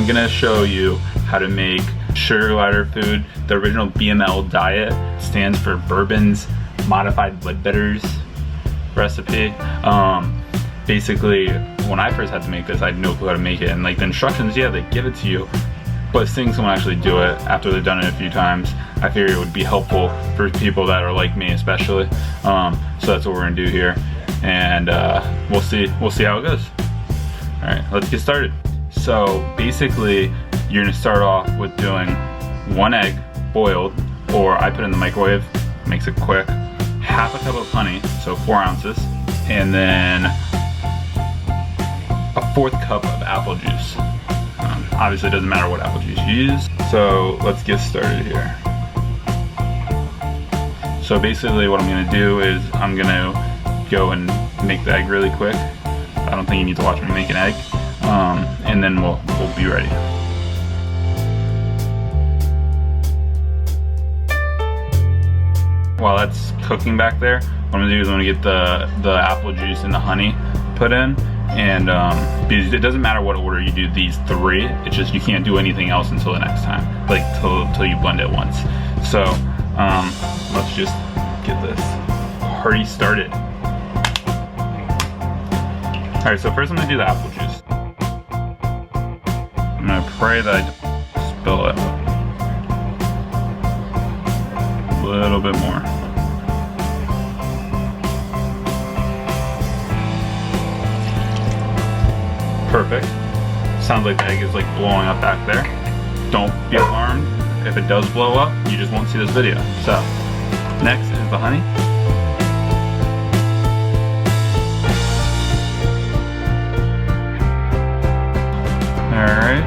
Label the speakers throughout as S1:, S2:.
S1: I'm gonna show you how to make sugar glider food. The original BML diet stands for Bourbon's Modified Blood Bitters recipe. Basically, when I first had to make this, I had no clue how to make it, and like the instructions, yeah, they give it to you, but seeing someone actually do it after they've done it a few times, I figured it would be helpful for people that are like me, especially. So that's what we're gonna do here, and we'll see how it goes. All right, let's get started. So basically, you're gonna start off with doing 1 egg boiled, or I put it in the microwave, makes it quick. Half a cup of honey, so 4 ounces, and then a 1/4 cup of apple juice. Obviously, it doesn't matter what apple juice you use. So let's get started here. So basically, what I'm gonna do is I'm gonna go and make the egg really quick. I don't think you need to watch me make an egg, and then we'll be ready. While that's cooking back there, what I'm gonna do is I'm gonna get the apple juice and the honey put in, and because it doesn't matter what order you do these 3, it's just you can't do anything else until the next time, like till you blend it once. So let's just get this party started. All right, so first I'm gonna do the apple juice. I'm gonna pray that I spill it a little bit more. Perfect. Sounds like the egg is like blowing up back there. Don't be alarmed. If it does blow up, you just won't see this video. So, next is the honey. Alright.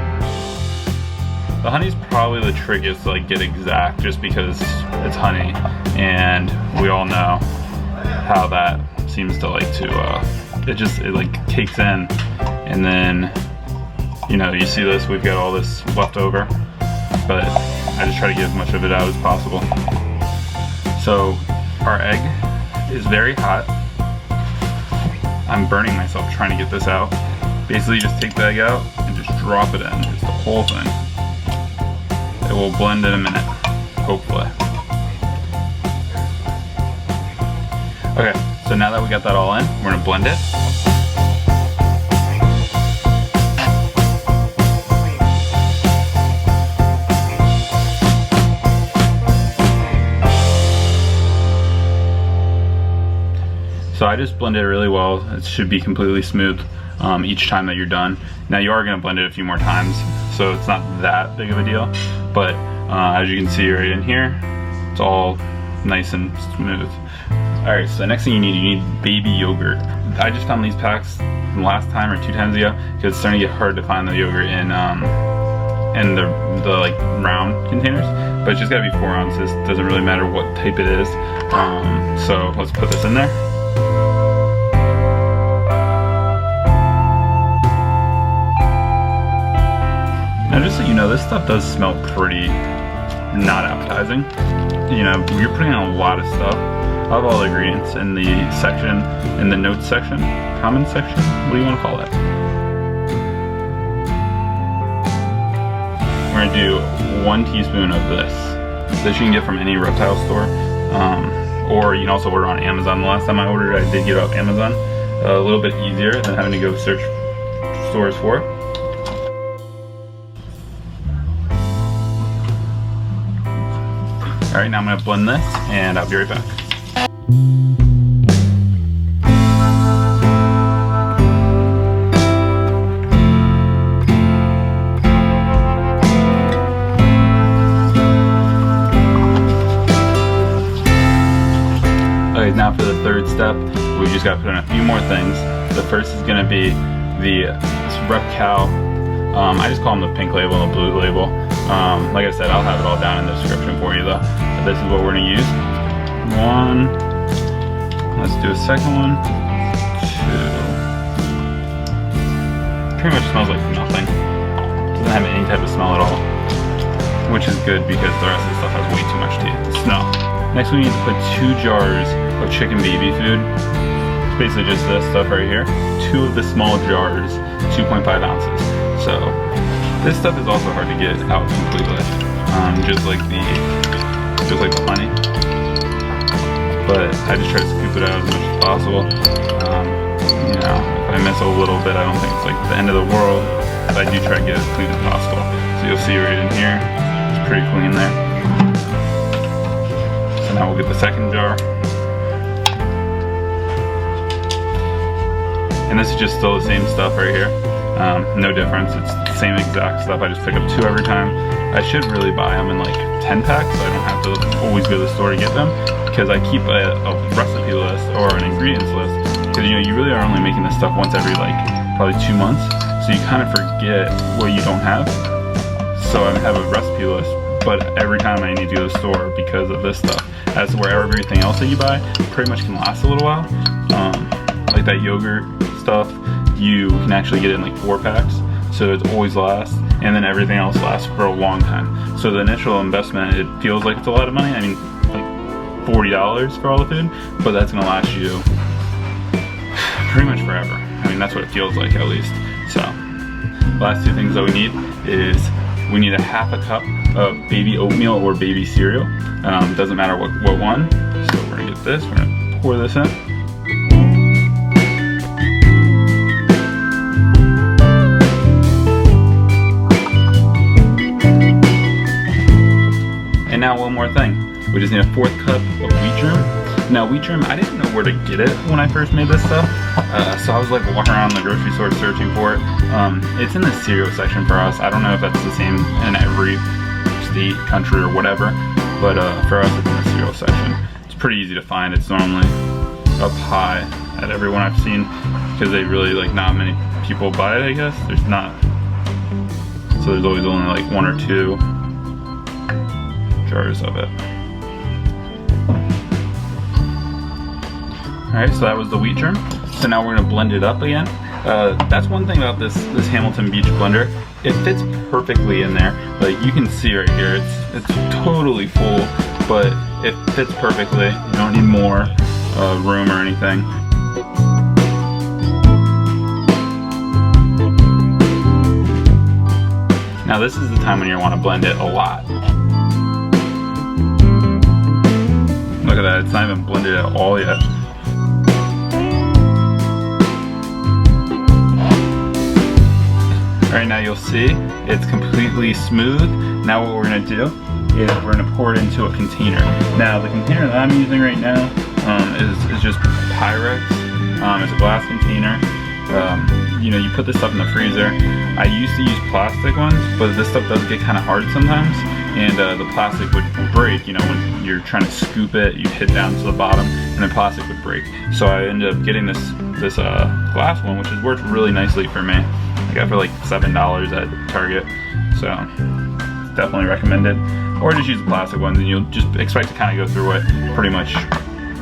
S1: The honey's probably the trickiest to like get exact, just because it's honey, and we all know how that seems to like to it like cakes in, and then you know, you see this, we've got all this left over, but I just try to get as much of it out as possible. So our egg is very hot. I'm burning myself trying to get this out. Basically, you just take the egg out and just drop it in, just the whole thing. It will blend in a minute, hopefully. Okay, so now that we got that all in, we're gonna blend it. So I just blend it really well. It should be completely smooth each time that you're done. Now you are gonna blend it a few more times, so it's not that big of a deal. But as you can see right in here, it's all nice and smooth. All right, so the next thing you need baby yogurt. I just found these packs from last time or 2 times ago, because it's starting to get hard to find the yogurt in the like round containers. But it's just gotta be 4 ounces. Doesn't really matter what type it is. So let's put this in there. Now just so you know, this stuff does smell pretty not appetizing. You know, you're putting on a lot of stuff. I have all the ingredients in the section, in the notes section, comment section, what do you want to call that? We're gonna do 1 teaspoon of this. This you can get from any reptile store, or you can also order on Amazon. The last time I ordered it, I did get it off Amazon. A little bit easier than having to go search stores for it. All right, now I'm gonna blend this, and I'll be right back. Okay, now for the 3rd step, we just gotta put in a few more things. The first is gonna be the Repcal. I just call them the pink label and the blue label. Like I said, I'll have it all down in the description for you though. But this is what we're gonna use. 1, let's do a second one, 2. Pretty much smells like nothing. Doesn't have any type of smell at all, which is good because the rest of the stuff has way too much smell. Next we need to put 2 jars of chicken baby food. It's basically just this stuff right here. 2 of the small jars, 2.5 ounces. So This stuff is also hard to get out completely, just like the honey. But I just try to scoop it out as much as possible. You know, if I miss a little bit, I don't think it's like the end of the world. But I do try to get it as clean as possible. So you'll see right in here, it's pretty clean there. So now we'll get the second jar. And this is just still the same stuff right here. No difference, it's the same exact stuff. I just pick up 2 every time. I should really buy them in like 10 packs so I don't have to always go to the store to get them, because I keep a recipe list or an ingredients list, because you know, you really are only making this stuff once every like probably 2 months, so you kind of forget what you don't have. So I have a recipe list, but every time I need to go to the store because of this stuff. As to where everything else that you buy pretty much can last a little while. Like that yogurt stuff, you can actually get it in like 4 packs, so it always lasts, and then everything else lasts for a long time. So the initial investment, it feels like it's a lot of money. I mean, like $40 for all the food, but that's gonna last you pretty much forever. I mean, that's what it feels like, at least. So, last 2 things that we need is we need a half a cup of baby oatmeal or baby cereal. Doesn't matter what one. So we're gonna get this, we're gonna pour this in. And now one more thing, we just need a 4th cup of wheat germ. Now wheat germ, I didn't know where to get it when I first made this stuff, so I was like walking around the grocery store searching for it. It's in the cereal section for us. I don't know if that's the same in every state, country, or whatever, but for us it's in the cereal section. It's pretty easy to find. It's normally up high at every one I've seen, because they really, like, not many people buy it, I guess. There's not, so there's always only like 1 or 2 jars of it. Alright, so that was the wheat germ. So now we're gonna blend it up again. That's one thing about this Hamilton Beach blender. It fits perfectly in there. Like, you can see right here, it's totally full, but it fits perfectly. You don't need more room or anything. Now this is the time when you want to blend it a lot. Look at that, it's not even blended at all yet. Right now you'll see it's completely smooth. Now what we're gonna do is we're gonna pour it into a container. Now the container that I'm using right now is just Pyrex. It's a glass container. You know, you put this stuff in the freezer. I used to use plastic ones, but this stuff does get kind of hard sometimes, and the plastic would break. You know, when you're trying to scoop it, you hit down to the bottom, and the plastic would break. So I ended up getting this glass one, which has worked really nicely for me. I got it for like $7 at Target, so definitely recommend it. Or just use the plastic ones, and you'll just expect to kind of go through it pretty much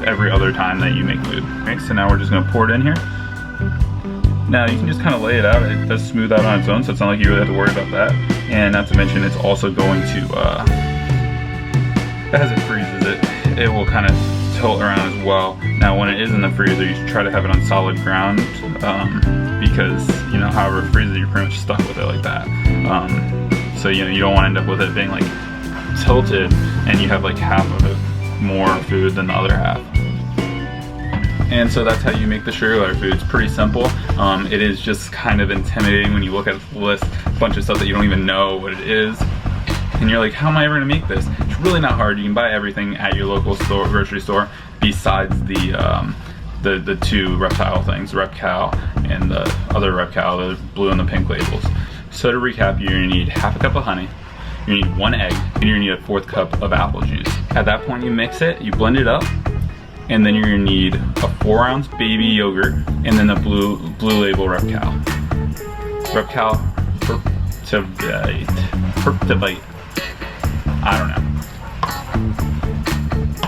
S1: every other time that you make food. Okay, so now we're just gonna pour it in here. Now you can just kind of lay it out. It does smooth out on its own, so it's not like you really have to worry about that. And not to mention, it's also going to, as it freezes it will kind of tilt around as well. Now when it is in the freezer, you should try to have it on solid ground, because, you know, however it freezes, you're pretty much stuck with it like that. So, you know, you don't want to end up with it being like tilted and you have like half of it more food than the other half. And so that's how you make the sugar glider food. It's pretty simple. It is just kind of intimidating when you look at the list, a bunch of stuff that you don't even know what it is. And you're like, how am I ever gonna make this? It's really not hard. You can buy everything at your local store, grocery store, besides the 2 reptile things, Repcal and the other Repcal, the blue and the pink labels. So to recap, you're gonna need half a cup of honey, you need 1 egg, and you're gonna need a 4th cup of apple juice. At that point you mix it, you blend it up, and then you're gonna need a 4-ounce baby yogurt, and then the blue label Repcal. Repcal Perptivite. I don't know.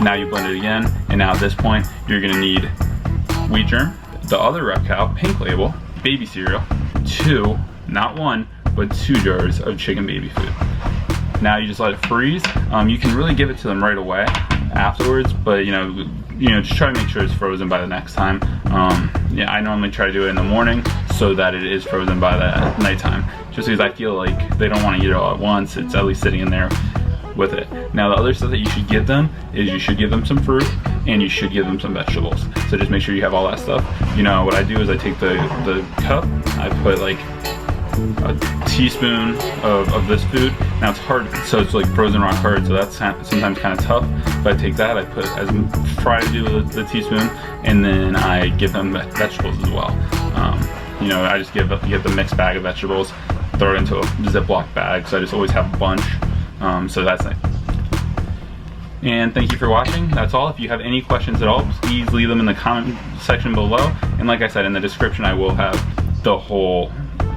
S1: Now you blend it again, and now at this point you're gonna need wheat germ, the other Repcal pink label baby cereal, 2, not 1, but 2 jars of chicken baby food. Now you just let it freeze. You can really give it to them right away afterwards, but you know, just try to make sure it's frozen by the next time. Yeah, I normally try to do it in the morning so that it is frozen by that nighttime. Just because I feel like they don't want to eat it all at once, it's at least sitting in there with it. Now the other stuff that you should give them is you should give them some fruit and you should give them some vegetables. So just make sure you have all that stuff. You know, what I do is I take the cup, I put like a teaspoon of this food. Now it's hard, so it's like frozen rock hard, so that's sometimes kind of tough. But I take that, I put as try to do with the teaspoon, and then I give them vegetables as well. You know, I just get the mixed bag of vegetables, throw it into a Ziploc bag, so I just always have a bunch. So that's nice. And thank you for watching. That's all. If you have any questions at all, please leave them in the comment section below. And like I said, in the description I will have the whole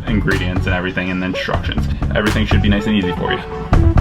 S1: ingredients and everything and the instructions. Everything should be nice and easy for you.